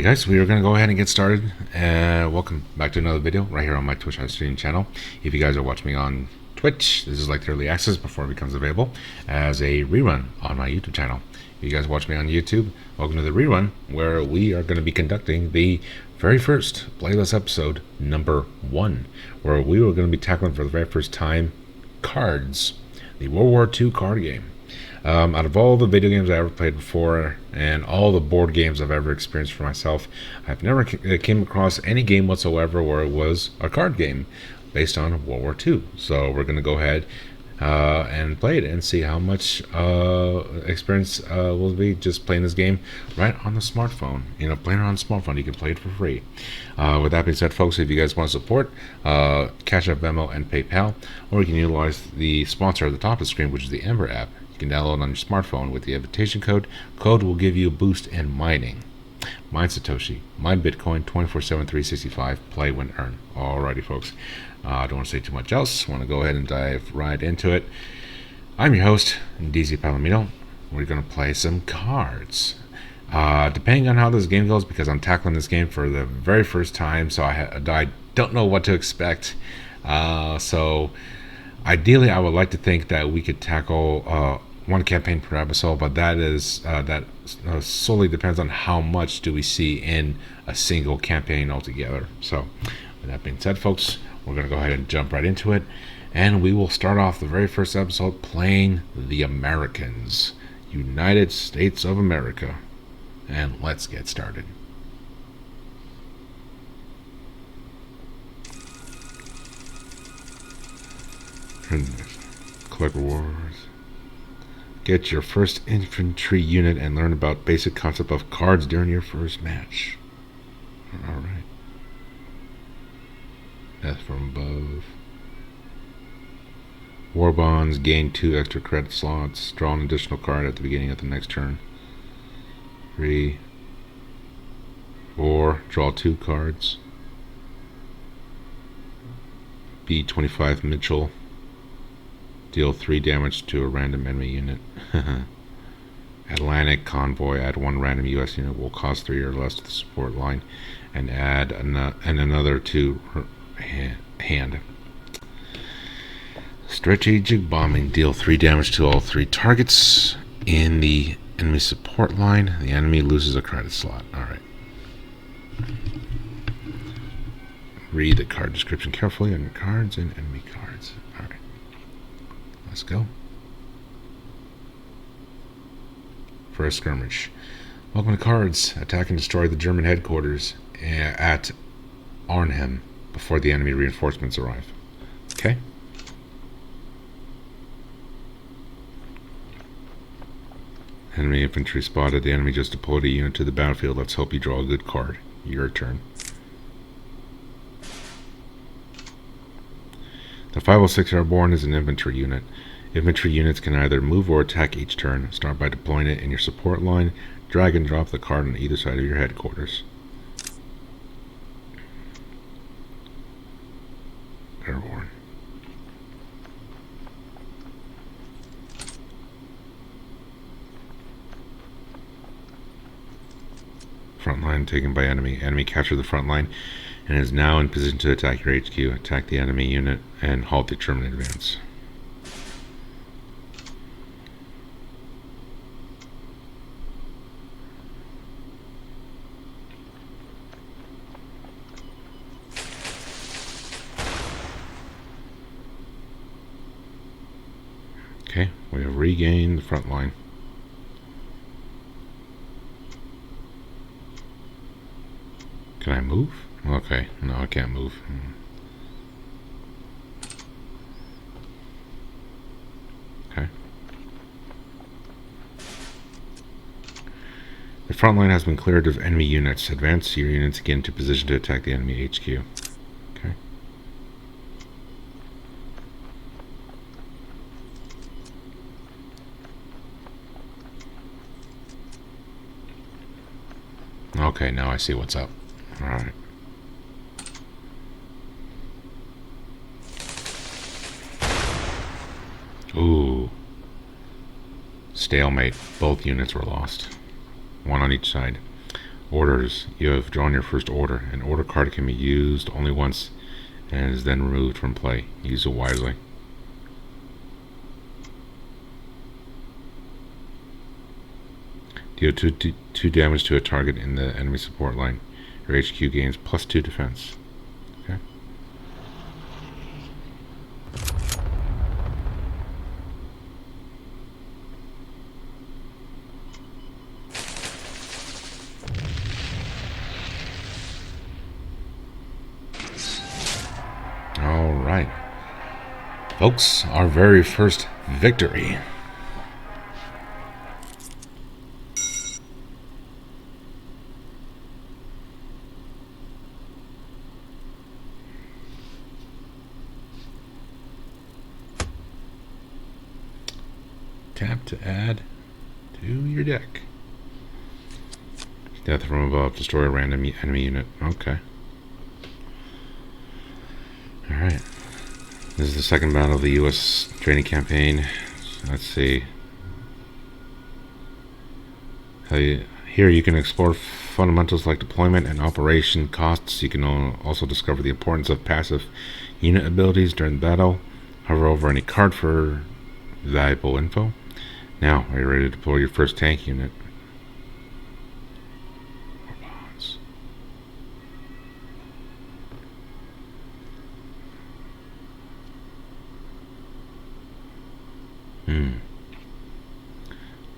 Guys, we are going to go ahead and get started. Welcome back to another video right here on my Twitch live stream channel. If you guys are watching me on Twitch, this is like the early access before it becomes available as a rerun on my YouTube channel. If you guys watch me on YouTube, welcome to the rerun where we are going to be conducting the very first playlist episode number 1, where we were going to be tackling for the very first time KARDS, the World War II card game. Out of all the video games I ever played before and all the board games I've ever experienced for myself, I've never came across any game whatsoever where it was a card game based on World War II. So we're going to go ahead and play it and see how much experience will be just playing this game right on the smartphone. You know, playing it on the smartphone, you can play it for free. With that being said, folks, if you guys want to support, Cash App, Venmo, and PayPal, or you can utilize the sponsor at the top of the screen, which is the Ember app. You can download on your smartphone with the invitation code. Code will give you a boost in mining. Mine Satoshi, mine Bitcoin, 24/7, 365, play, win, earn. Alrighty, folks. I don't want to say too much else. I want to go ahead and dive right into it. I'm your host, DZPalomino. We're going to play some cards. Depending on how this game goes, because I'm tackling this game for the very first time, so I don't know what to expect. So ideally, I would like to think that we could tackle one campaign per episode, but that solely depends on how much do we see in a single campaign altogether. So with that being said, folks, we're going to go ahead and jump right into it, and we will start off the very first episode playing the Americans, United States of America, and let's get started. Collect rewards. Get your first infantry unit and learn about basic concept of cards during your first match. Alright. Death from above. War bonds. Gain 2 extra credit slots. Draw an additional card at the beginning of the next turn. 3. 4. Draw 2 cards. B-25 Mitchell. Deal 3 damage to a random enemy unit. Atlantic Convoy. Add 1 random U.S. unit. Will cost 3 or less to the support line. And add another to hand. Strategic Bombing. Deal 3 damage to all 3 targets in the enemy support line. The enemy loses a credit slot. Alright. Read the card description carefully on your cards and enemy cards. Alright. Let's go. First skirmish. Welcome to KARDS. Attack and destroy the German headquarters at Arnhem before the enemy reinforcements arrive. Okay. Enemy infantry spotted. The enemy just deployed a unit to the battlefield. Let's hope you draw a good card. Your turn. The 506 Airborne is an infantry unit. Infantry units can either move or attack each turn. Start by deploying it in your support line. Drag and drop the card on either side of your headquarters. Airborne. Front line taken by enemy. Enemy captured the front line and is now in position to attack your HQ. Attack the enemy unit and halt the German advance. Okay, we have regained the front line. Can I move? Okay, no, I can't move. Okay. The front line has been cleared of enemy units. Advance your units again to position to attack the enemy HQ. Okay. Okay, now I see what's up. Alright. Ooh. Stalemate. Both units were lost. One on each side. Orders. You have drawn your first order. An order card can be used only once and is then removed from play. Use it wisely. Deal 2 damage to a target in the enemy support line. Your HQ gains +2 defense. Okay. All right, folks, our very first victory. Tap to add to your deck. Death from above. Destroy a random enemy unit. Okay. Alright. This is the second battle of the U.S. training campaign. So let's see. Here you can explore fundamentals like deployment and operation costs. You can also discover the importance of passive unit abilities during the battle. Hover over any card for valuable info. Now, are you ready to deploy your first tank unit?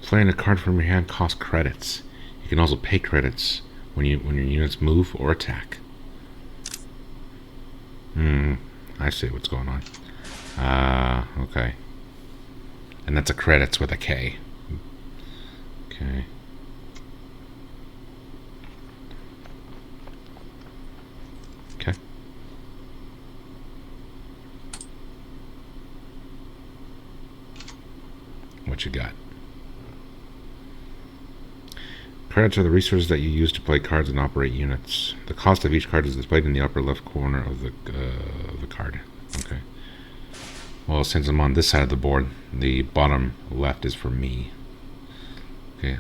Playing a card from your hand costs credits. You can also pay credits when your units move or attack. I see what's going on. Okay. And that's a credits with a K. Okay. Okay. What you got? Credits are the resources that you use to play cards and operate units. The cost of each card is displayed in the upper left corner of the card. Okay. Well, since I'm on this side of the board, the bottom left is for me. Okay.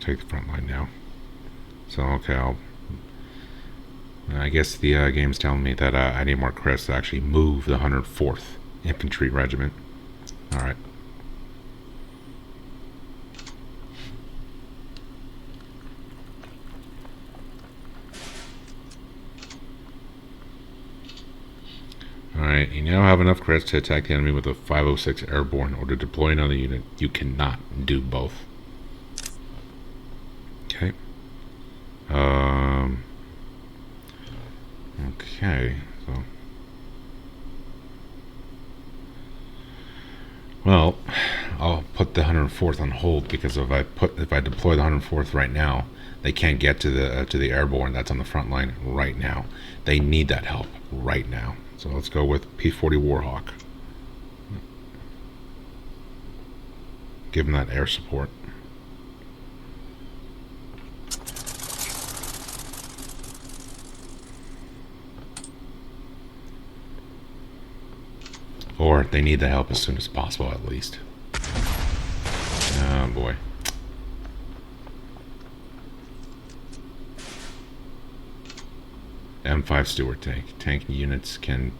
Take the front line now. So okay, I guess the game's telling me that I need more credits to actually move the 104th Infantry Regiment. Alright. Alright, you now have enough credits to attack the enemy with a 506 Airborne or to deploy another unit. You cannot do both. Okay. Okay, so well, I'll put the 104th on hold because if I deploy the 104th right now, they can't get to the airborne that's on the front line right now. They need that help right now. So let's go with P-40 Warhawk. Give them that air support. Or they need the help as soon as possible, at least. Oh boy. M5 Stewart tank. Tank units can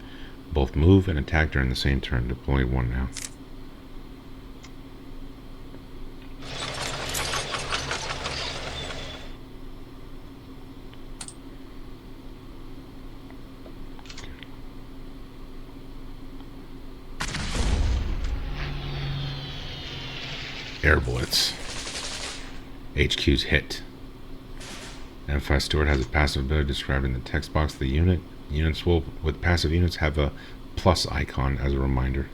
both move and attack during the same turn. Deploy one now. Air Blitz. HQ's hit. M5 Stewart has a passive ability described in the text box of the unit. Units will, with passive units, have a plus icon as a reminder.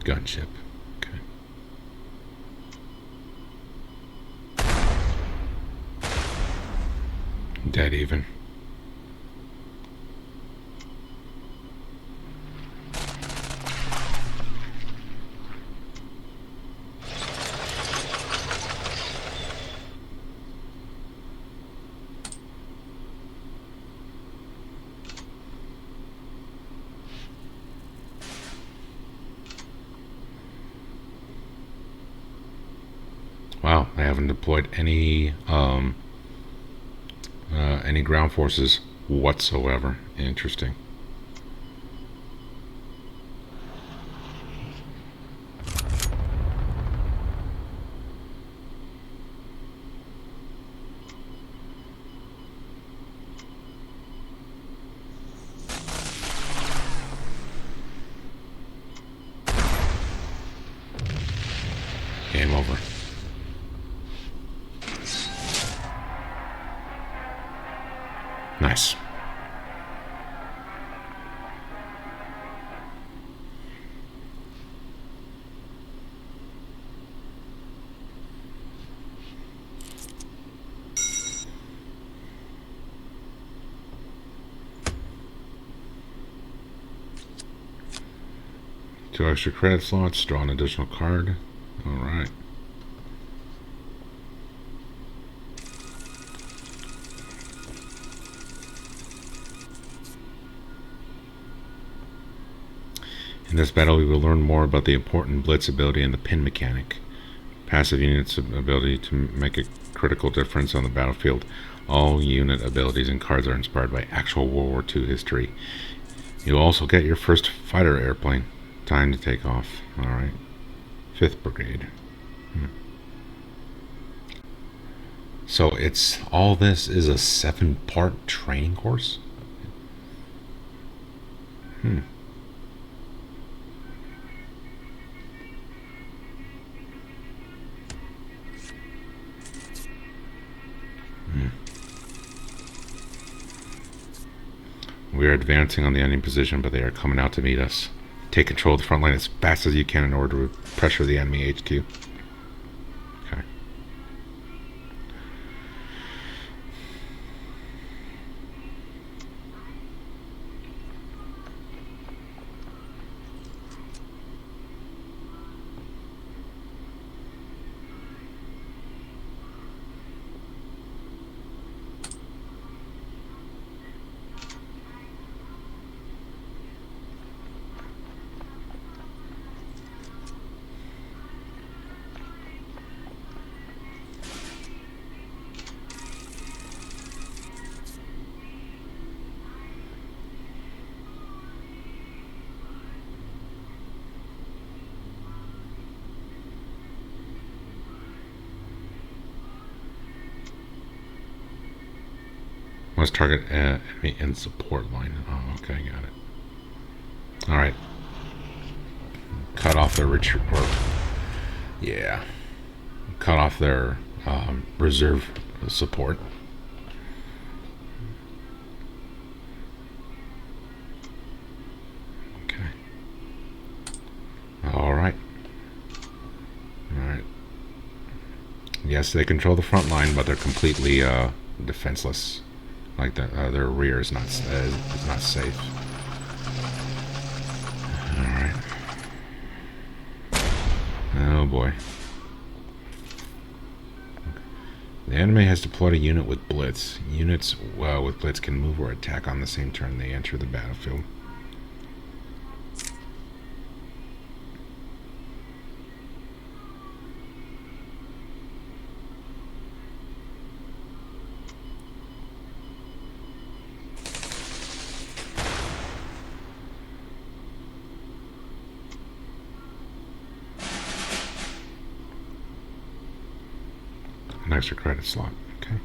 Gunship. Okay. Dead even. Wow, they haven't deployed any ground forces whatsoever. Interesting. Game over. Nice. Two extra credit slots, draw an additional card. Alright. In this battle, we will learn more about the important Blitz ability and the pin mechanic. Passive unit's ability to make a critical difference on the battlefield. All unit abilities and cards are inspired by actual World War II history. You'll also get your first fighter airplane. Time to take off. Alright. 5th Brigade. So it's all this is a 7-part training course? We are advancing on the enemy position, but they are coming out to meet us. Take control of the front line as fast as you can in order to pressure the enemy HQ. Okay. Must target enemy and support line. Oh, okay, got it. Alright. Cut off their retreat. Yeah. Cut off their reserve support. Okay. Alright. Alright. Yes, they control the front line, but they're completely defenseless. Like their rear is not safe. All right. Oh boy. The enemy has deployed a unit with Blitz. Units with Blitz can move or attack on the same turn they enter the battlefield. An extra credit slot. Okay.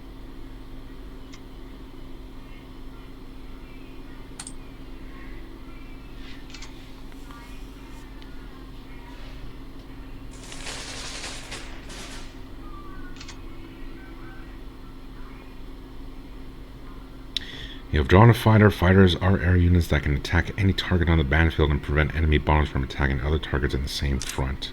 You have drawn a fighter. Fighters are air units that can attack any target on the battlefield and prevent enemy bombers from attacking other targets in the same front.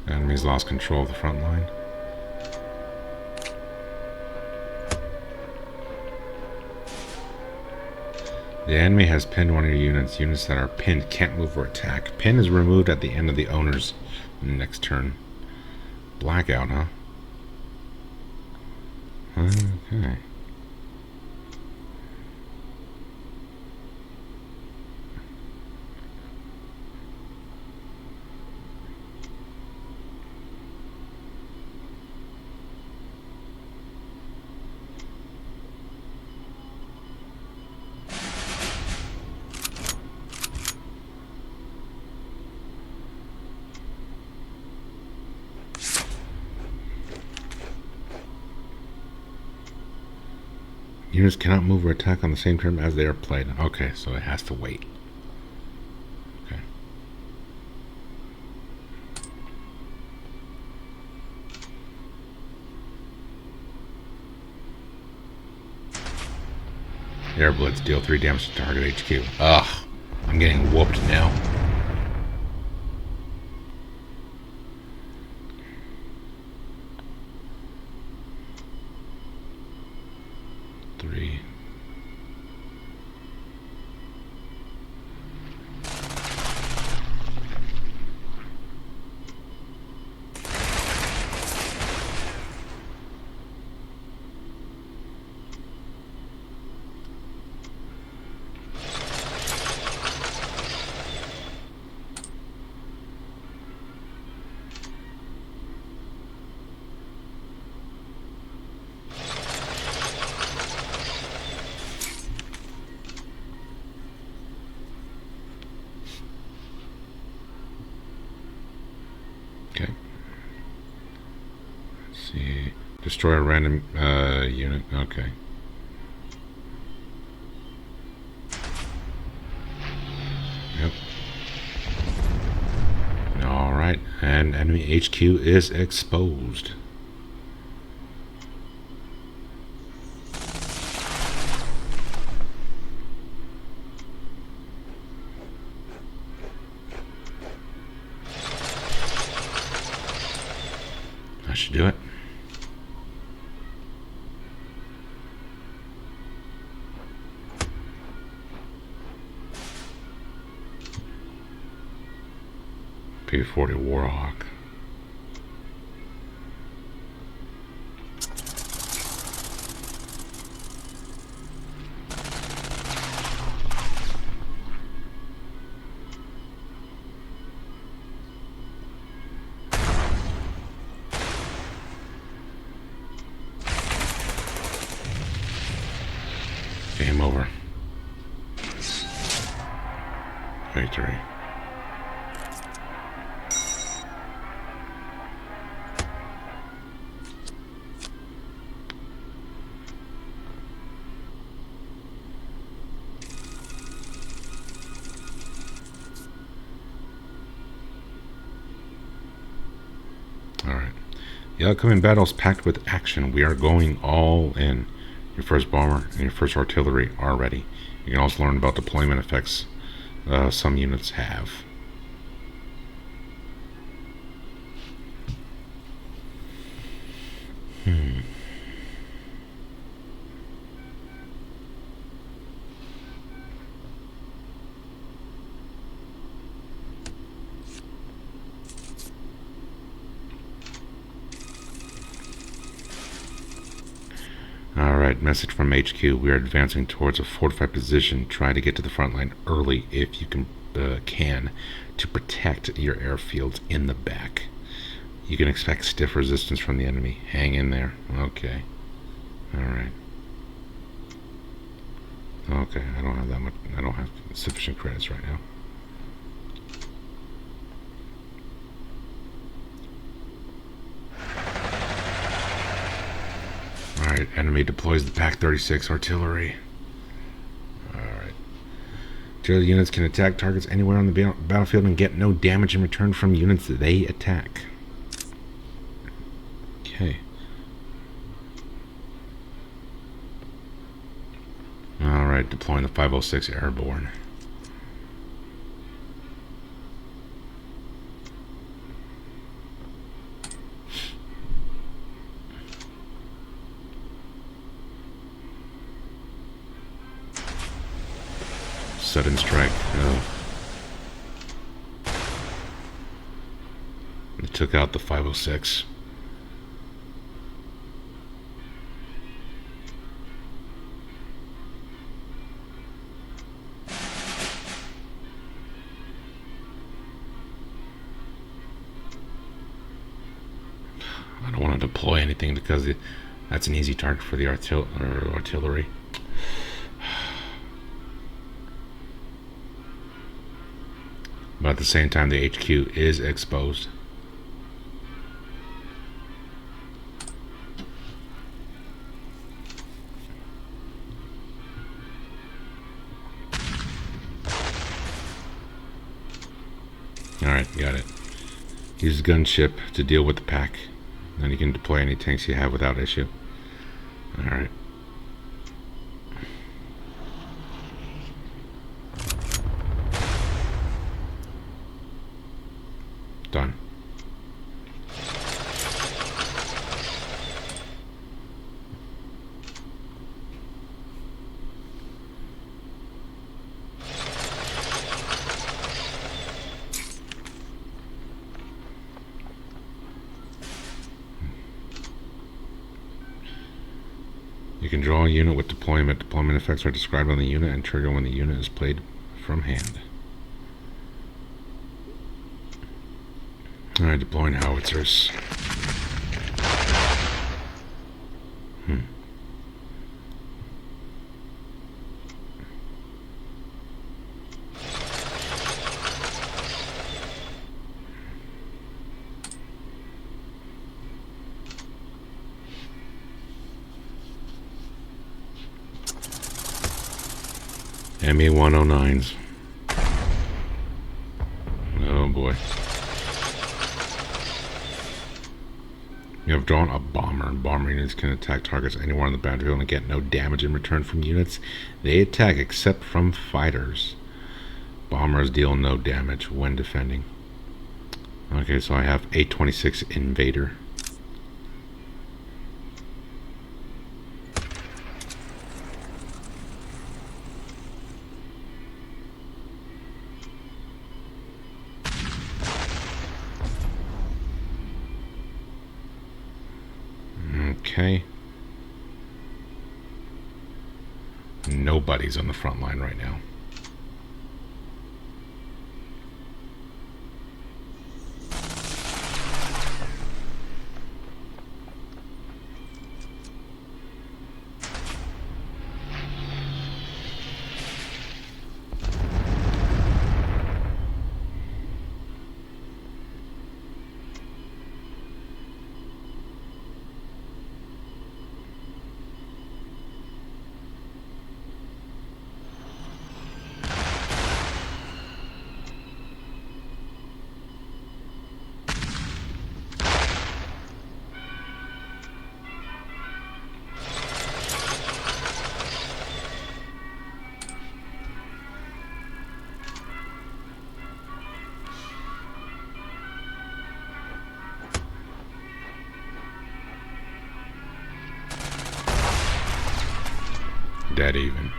Enemies lost control of the front line. The enemy has pinned one of your units. Units that are pinned can't move or attack. Pin is removed at the end of the owner's next turn. Blackout, huh? Okay. Units cannot move or attack on the same turn as they are played. Okay, so it has to wait. Okay. Air Blitz, deal 3 damage to target HQ. Ugh, I'm getting whooped now. Three. Okay. Let's see. Destroy a random unit. Okay. Yep. Alright. And enemy HQ is exposed. I should do it. P40 Warhawk. Game over. Victory. Alright. The upcoming battle is packed with action. We are going all in. Your first bomber and your first artillery are ready. You can also learn about deployment effects some units have. Alright, message from HQ. We are advancing towards a fortified position. Try to get to the front line early if you can to protect your airfields in the back. You can expect stiff resistance from the enemy. Hang in there. Okay. Alright. Okay, I don't have that much. I don't have sufficient credits right now. Alright, enemy deploys the PaK 36 artillery. Alright. Artillery units can attack targets anywhere on the battlefield and get no damage in return from units that they attack. Okay. Alright, deploying the 506 Airborne. Sudden strike. Oh. It took out the 506. I don't want to deploy anything because that's an easy target for the artillery. But at the same time, the HQ is exposed. Alright, got it. Use the gunship to deal with the PaK. Then you can deploy any tanks you have without issue. Alright. Done. You can draw a unit with deployment. Deployment effects are described on the unit and trigger when the unit is played from hand. Alright, deploying howitzers. ME-109s. Oh boy. You have drawn a bomber. Bomber units can attack targets anywhere on the battlefield and get no damage in return from units they attack except from fighters. Bombers deal no damage when defending. Okay, so I have 826 Invader. Okay. Nobody's on the front line right now. Dead even.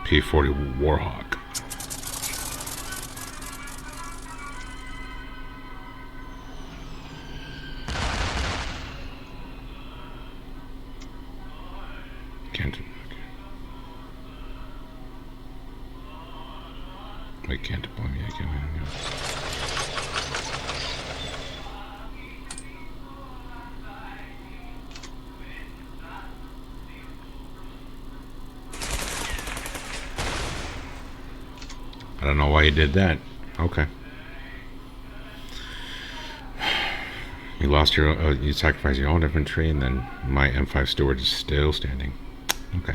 P-40 Warhawk. Can't. Wait, can't deploy me. I can't. I don't know why you did that. Okay. You lost your, you sacrificed your own infantry, and then my M5 Steward is still standing. Okay.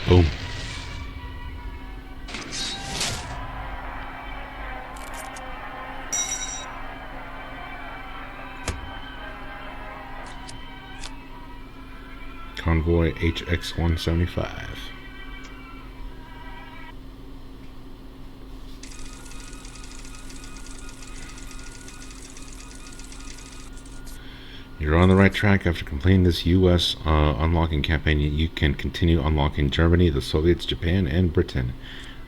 Boom. Convoy HX-175. You're on the right track. After completing this U.S. Unlocking campaign, you can continue unlocking Germany, the Soviets, Japan, and Britain.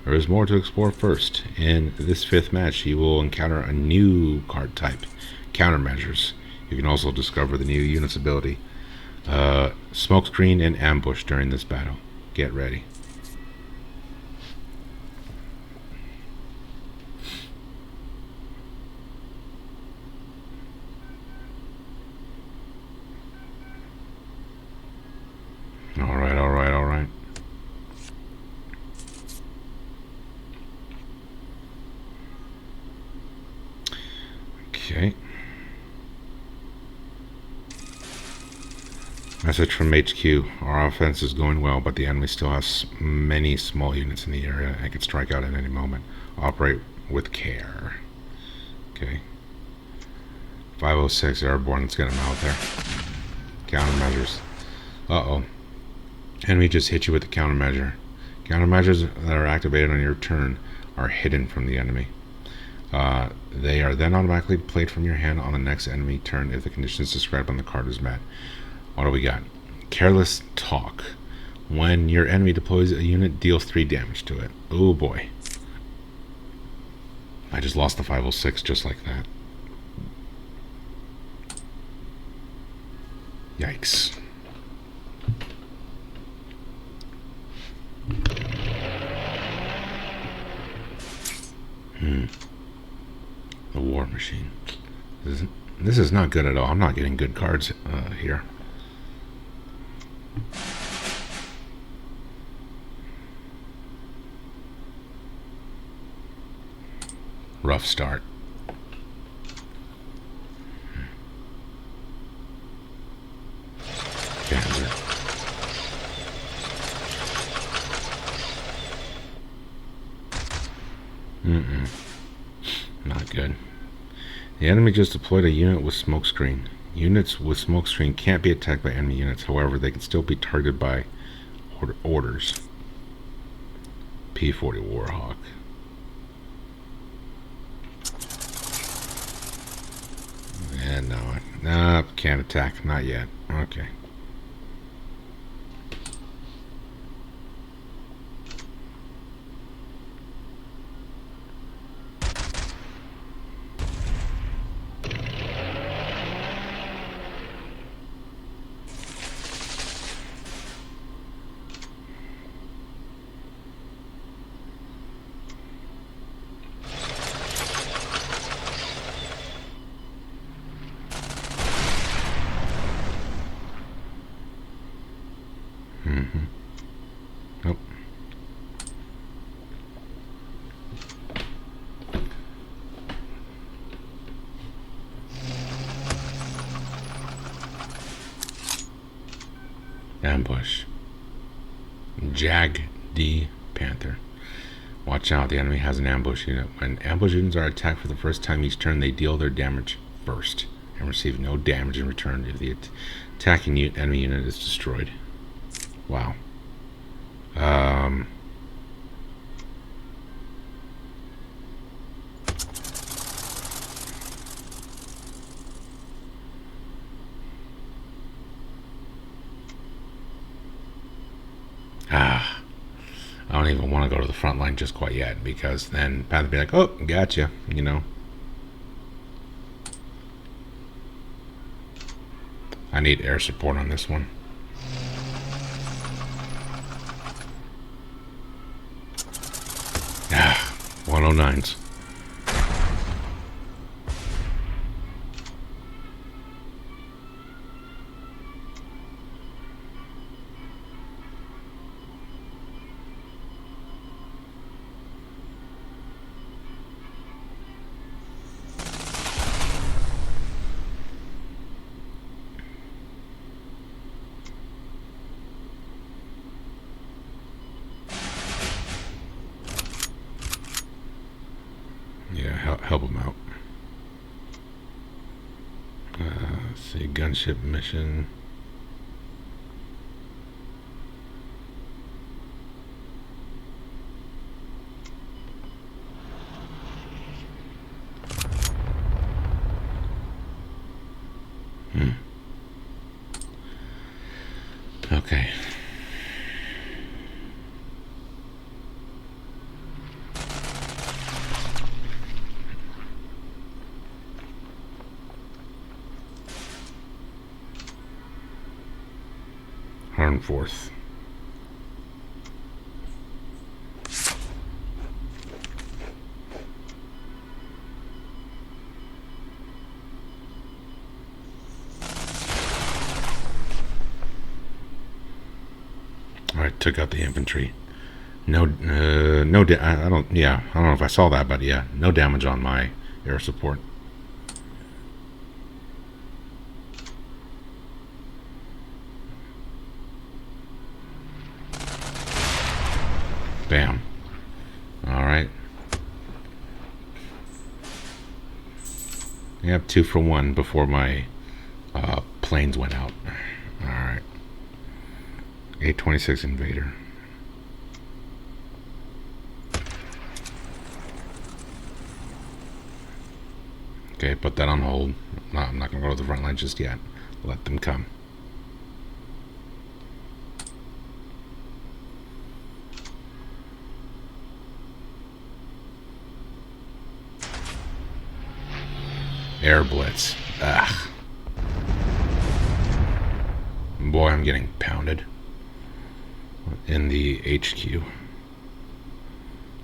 There is more to explore first. In this 5th match, you will encounter a new card type, Countermeasures. You can also discover the new unit's ability, Smokescreen and Ambush during this battle. Get ready. Alright. Okay. Message from HQ. Our offense is going well, but the enemy still has many small units in the area and can strike out at any moment. Operate with care. Okay. 506 Airborne. Let's get them out there. Countermeasures. Uh-oh. Enemy just hit you with the countermeasure. Countermeasures that are activated on your turn are hidden from the enemy. They are then automatically played from your hand on the next enemy turn if the conditions described on the card is met. What do we got? Careless Talk. When your enemy deploys a unit, deal 3 damage to it. Oh boy. I just lost the 506 just like that. Yikes. The War Machine. This is not good at all. I'm not getting good cards here. Rough start. Panzer. Not good. The enemy just deployed a unit with Smokescreen. Units with Smokescreen can't be attacked by enemy units. However, they can still be targeted by orders. P-40 Warhawk. Yeah, no, can't attack. Not yet. Okay. Nope. Ambush. Jag D Panther. Watch out, the enemy has an ambush unit. When ambush units are attacked for the first time each turn, they deal their damage first and receive no damage in return if the attacking enemy unit is destroyed. Wow. I don't even want to go to the front line just quite yet, because then Pat would be like, oh, gotcha, you know. I need air support on this one. Ah, 109s. Let's see, gunship mission. Okay. Fourth. All right, took out the infantry. No, I don't. Yeah, I don't know if I saw that, but yeah, no damage on my air support. Bam. All right. Yep, 2 for 1 before my planes went out. All right. 826 invader. Okay, put that on hold. I'm not gonna go to the front line just yet. Let them come. Air blitz. Ugh. Boy, I'm getting pounded in the HQ.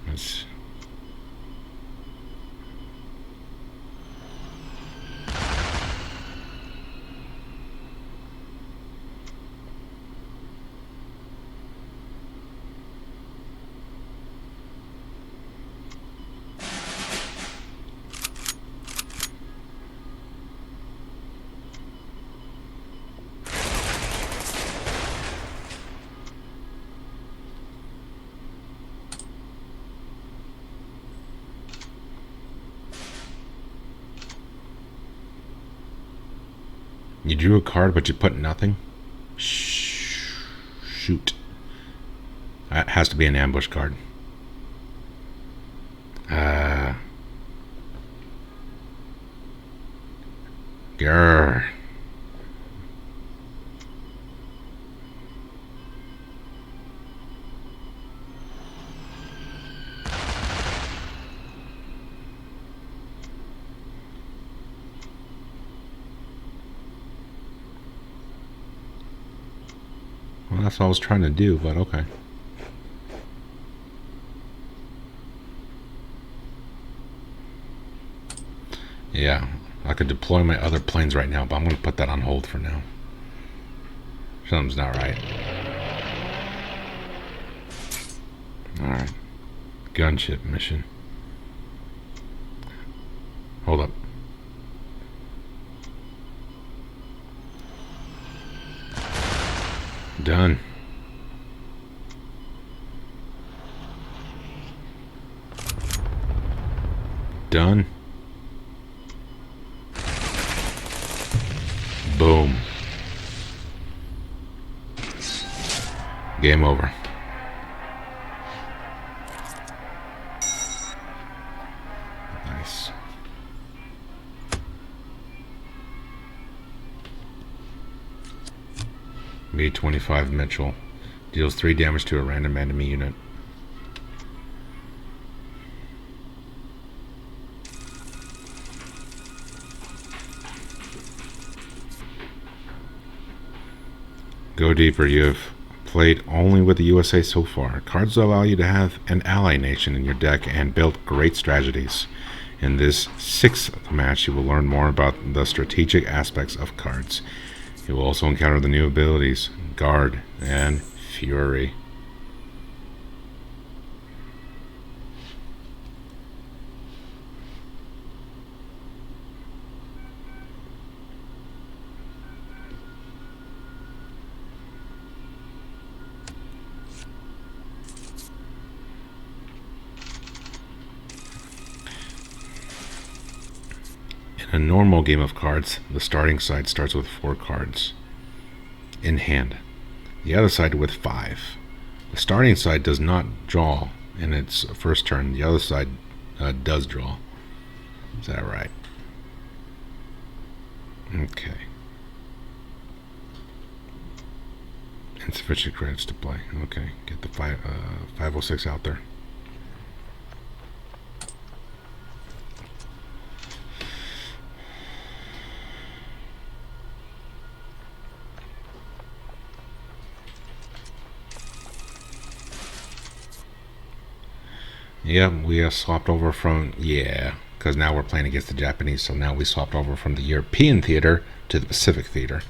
Let's... You drew a card, but you put nothing? Shoot. That has to be an ambush card. Grr. Well, that's what I was trying to do, but okay. Yeah, I could deploy my other planes right now, but I'm going to put that on hold for now. Something's not right. Alright. Gunship mission. Hold up. Done. Done. Boom. Game over. Nice. B-25 Mitchell deals 3 damage to a random enemy unit. Go deeper. You have played only with the USA so far. Cards allow you to have an ally nation in your deck and build great strategies. In this 6th match, you will learn more about the strategic aspects of cards. You will also encounter the new abilities, Guard and Fury. a normal game of cards, the starting side starts with 4 cards in hand. The other side with 5. The starting side does not draw in its first turn. The other side does draw. Is that right? Okay. Insufficient credits to play. Okay, get the 506 out there. Yeah, we swapped over from, because now we're playing against the Japanese, so now we swapped over from the European theater to the Pacific theater.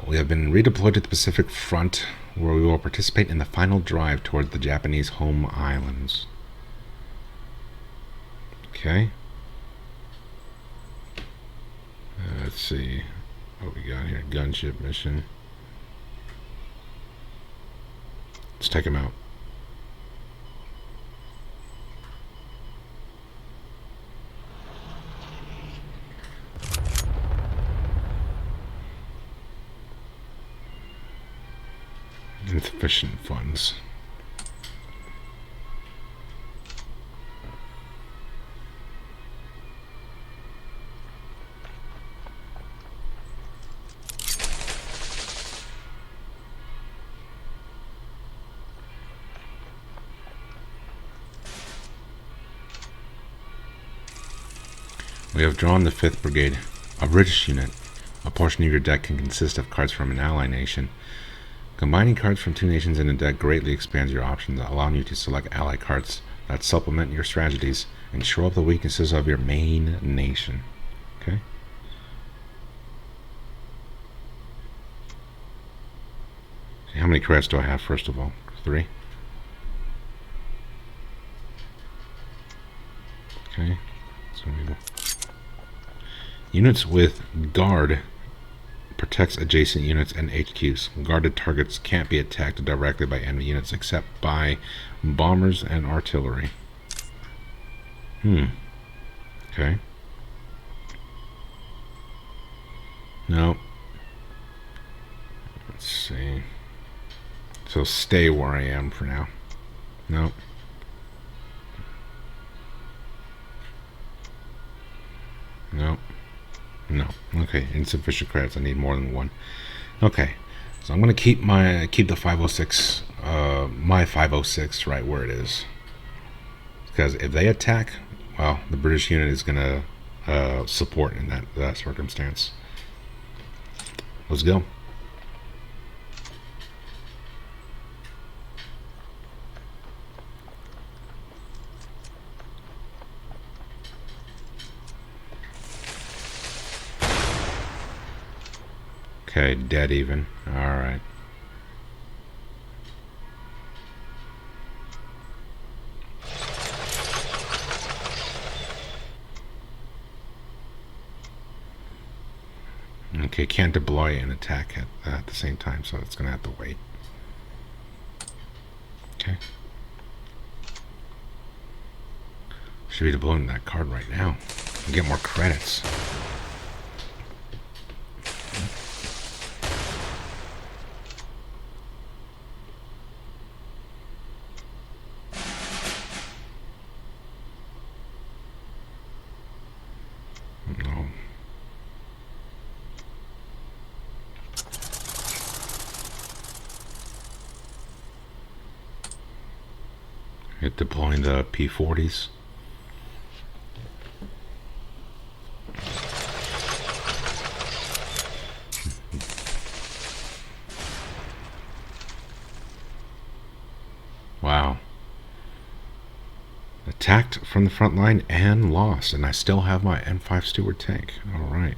We have been redeployed to the Pacific front, where we will participate in the final drive towards the Japanese home islands. Okay. Let's see what we got here. Gunship mission. Let's take him out. Insufficient funds. We have drawn the 5th Brigade, a British unit. A portion of your deck can consist of cards from an ally nation. Combining cards from 2 nations in a deck greatly expands your options, allowing you to select ally cards that supplement your strategies and show up the weaknesses of your main nation. Okay. How many credits do I have, first of all? 3. Okay. So units with guard protects adjacent units and HQs. Guarded targets can't be attacked directly by enemy units except by bombers and artillery. Okay. No. Let's see. So stay where I am for now. No. No. No. Okay, insufficient credits. I need more than 1. Okay, so I'm gonna keep the 506, my 506 right where it is, because if they attack, well, the British unit is gonna support in that circumstance. Let's go. Okay, dead even. Alright. Okay, can't deploy and attack at the same time, so it's gonna have to wait. Okay. Should be deploying that card right now and get more credits. No. Hit deploying the P-40s. Wow. Attacked from the front line and lost, and I still have my M5 Steward tank. Alright.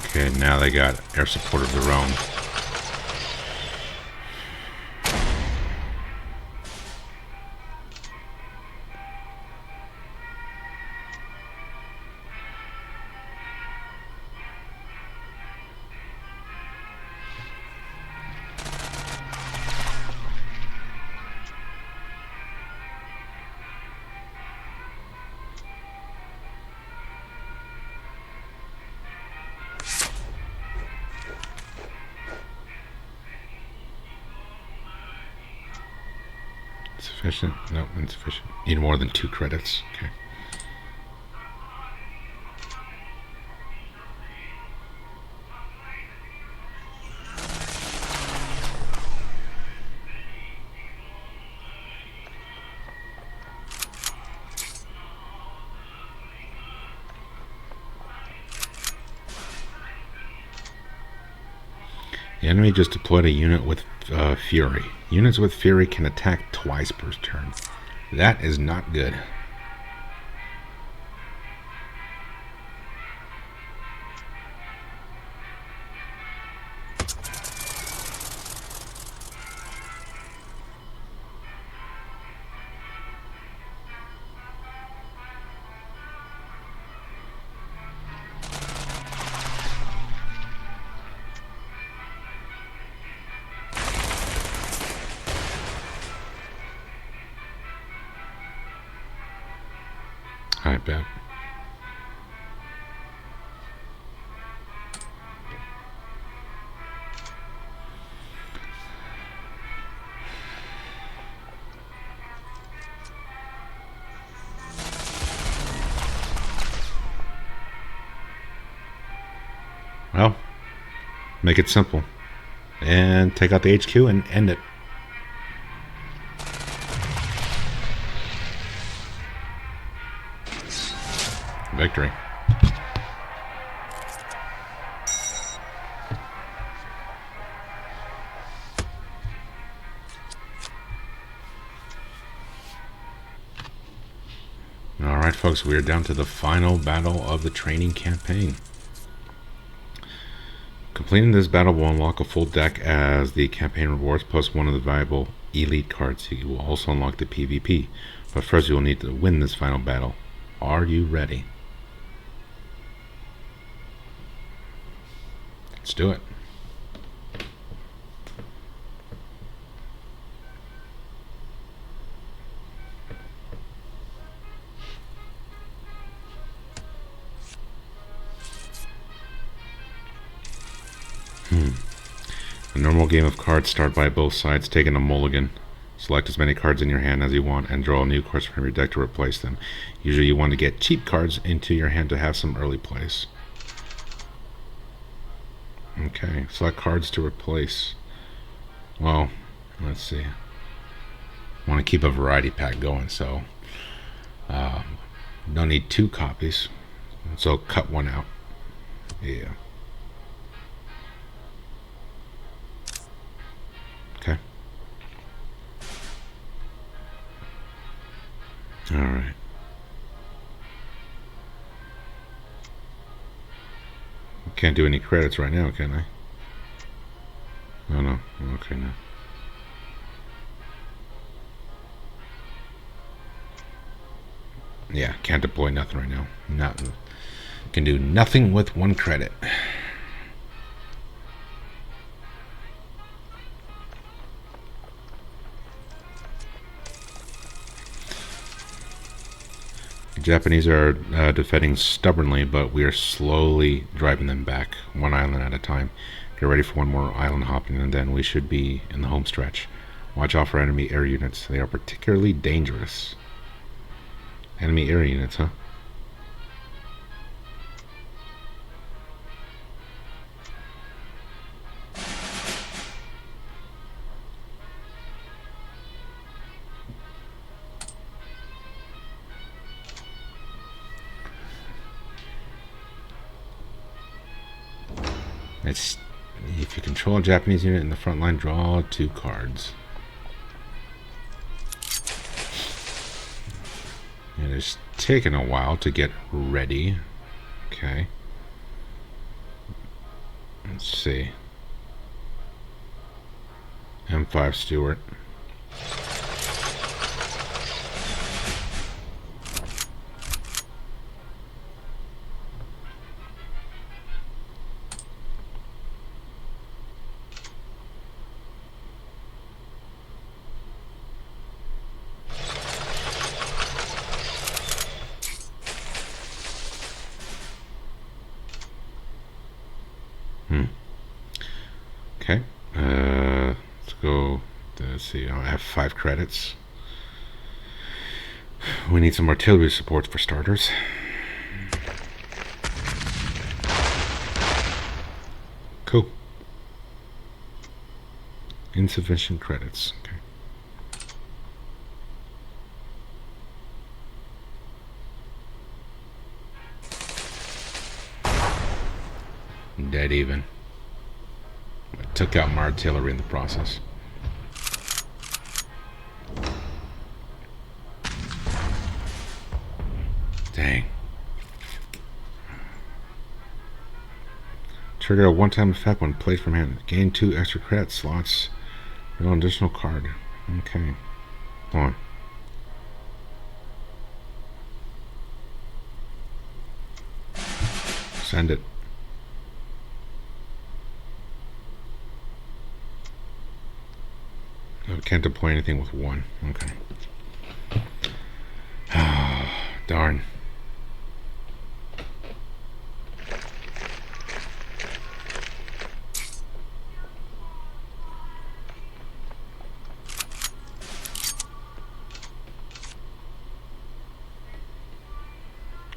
Okay, now they got air support of their own. Sufficient? No, insufficient. Need more than 2 credits. Okay. The enemy just deployed a unit with Fury. Units with Fury can attack twice per turn. That is not good. I bet. Well, make it simple and take out the HQ and end it. Victory. Alright folks, we are down to the final battle of the training campaign. Completing this battle will unlock a full deck as the campaign rewards plus one of the valuable elite cards. You will also unlock the PvP. But first you will need to win this final battle. Are you ready? Let's do it. A normal game of cards start by both sides taking a mulligan. Select as many cards in your hand as you want and draw new cards from your deck to replace them. Usually you want to get cheap cards into your hand to have some early plays. Okay, select cards to replace. Well, let's see. I want to keep a variety pack going, so don't need 2 copies. So cut 1 out. Yeah. Okay. Alright. Can't do any credits right now, can I? Oh no. Okay, no. Yeah, can't deploy nothing right now. Nothing. Can do nothing with 1 credit. The Japanese are defending stubbornly, but we are slowly driving them back, 1 island at a time. Get ready for 1 more island hopping, and then we should be in the home stretch. Watch out for enemy air units. They are particularly dangerous. Enemy air units, huh? It's, if you control a Japanese unit in the front line, draw 2 cards. It is taking a while to get ready. Okay. Let's see. M5 Stewart. Okay. Let's go. Let's see. I have 5 credits. We need some artillery support for starters. Cool. Insufficient credits. Okay. Dead even. I took out my artillery in the process. Dang. Trigger a one-time effect when played from hand. Gain 2 extra credit slots. No additional card. Okay. Hold on. Send it. I can't deploy anything with 1. Okay. Darn.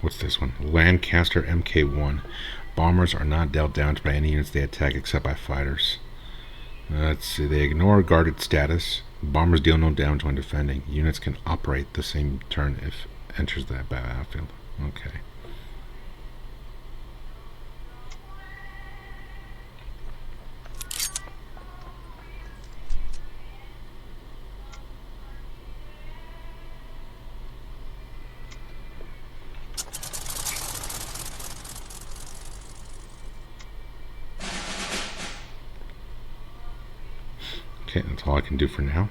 What's this one? Lancaster MK1. Bombers are not dealt damage by any units they attack except by fighters. Let's see. They ignore guarded status. Bombers deal no damage when defending. Units can operate the same turn if enters the battlefield. Okay. Okay, that's all I can do for now.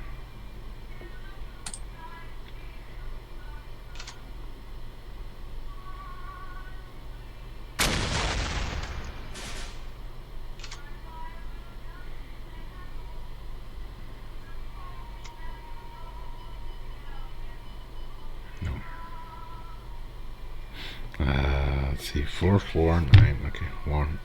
No. Let's see. 4, 4, 9. Okay, 1.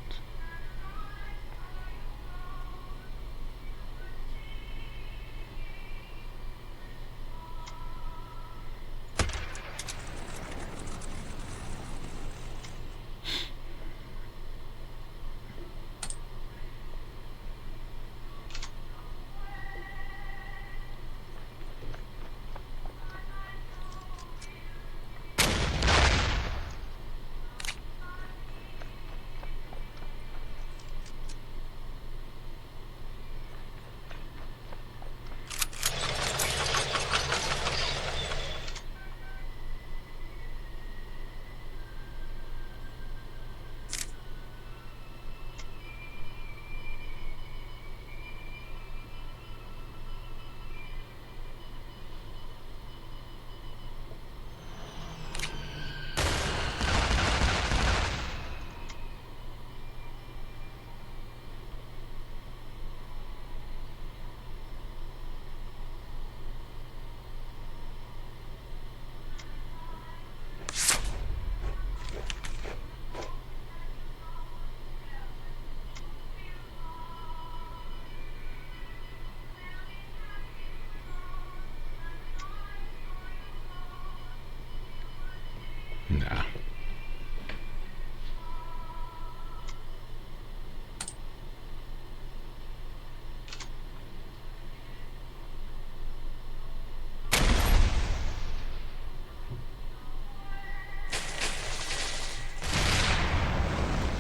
Nah.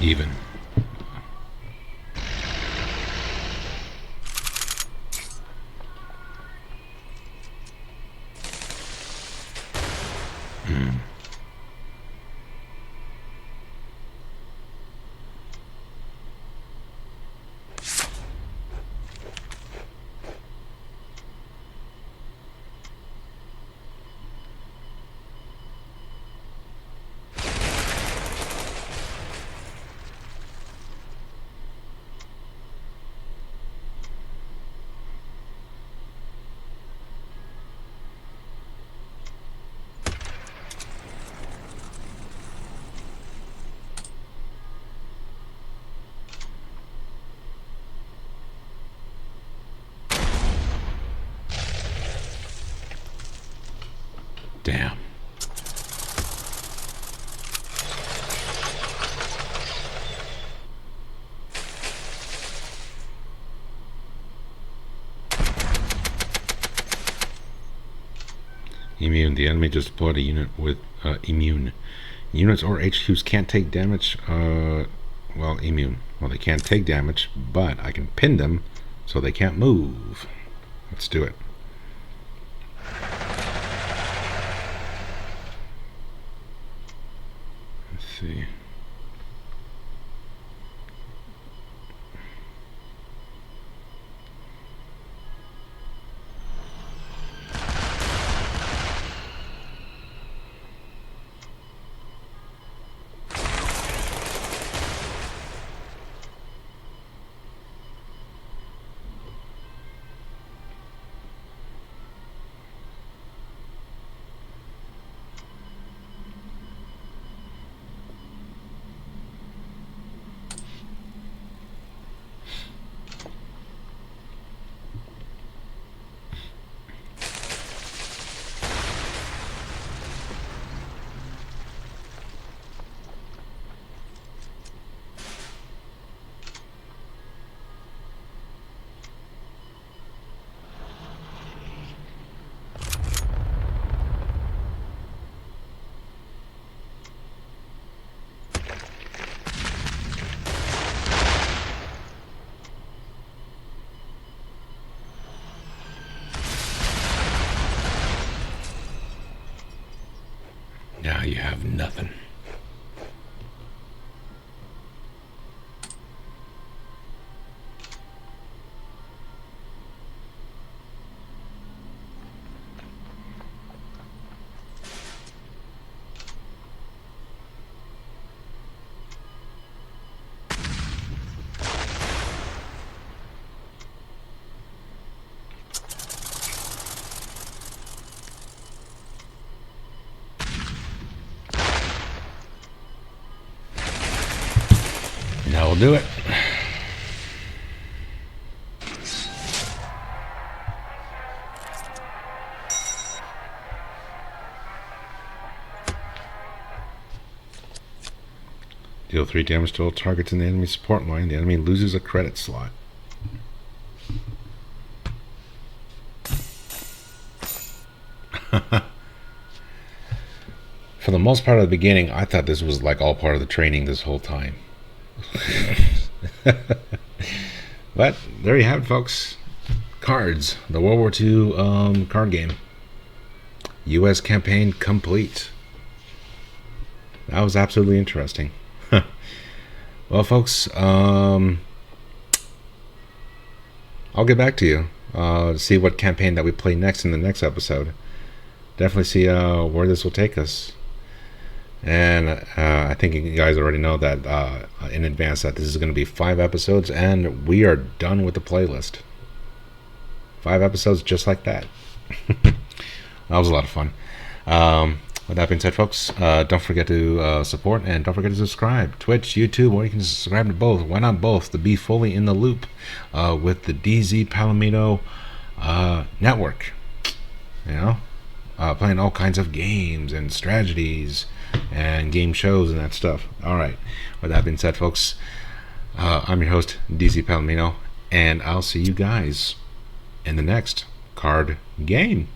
Even. Damn. Immune. The enemy just deployed a unit with immune. Units or HQs can't take damage. Well, immune. Well, they can't take damage, but I can pin them so they can't move. Let's do it. Let's see. Now you have nothing. That will do it. Deal 3 damage to all targets in the enemy support line. The enemy loses a credit slot. For the most part of the beginning, I thought this was like all part of the training this whole time. But there you have it, folks. KARDS, the World War II card game. US campaign complete. That was absolutely interesting. Well, folks, I'll get back to you to see what campaign that we play next in the next episode. Definitely see where this will take us. And I think you guys already know that in advance that this is going to be 5 episodes, and we are done with the playlist. 5 episodes just like that. That was a lot of fun. With that being said, folks, don't forget to support, and don't forget to subscribe. Twitch, YouTube, or you can subscribe to both. Why not both? To be fully in the loop with the DZPalomino network. You know, playing all kinds of games and strategies and game shows and that stuff. Alright, with that being said, folks, I'm your host, DZPalomino, and I'll see you guys in the next card game.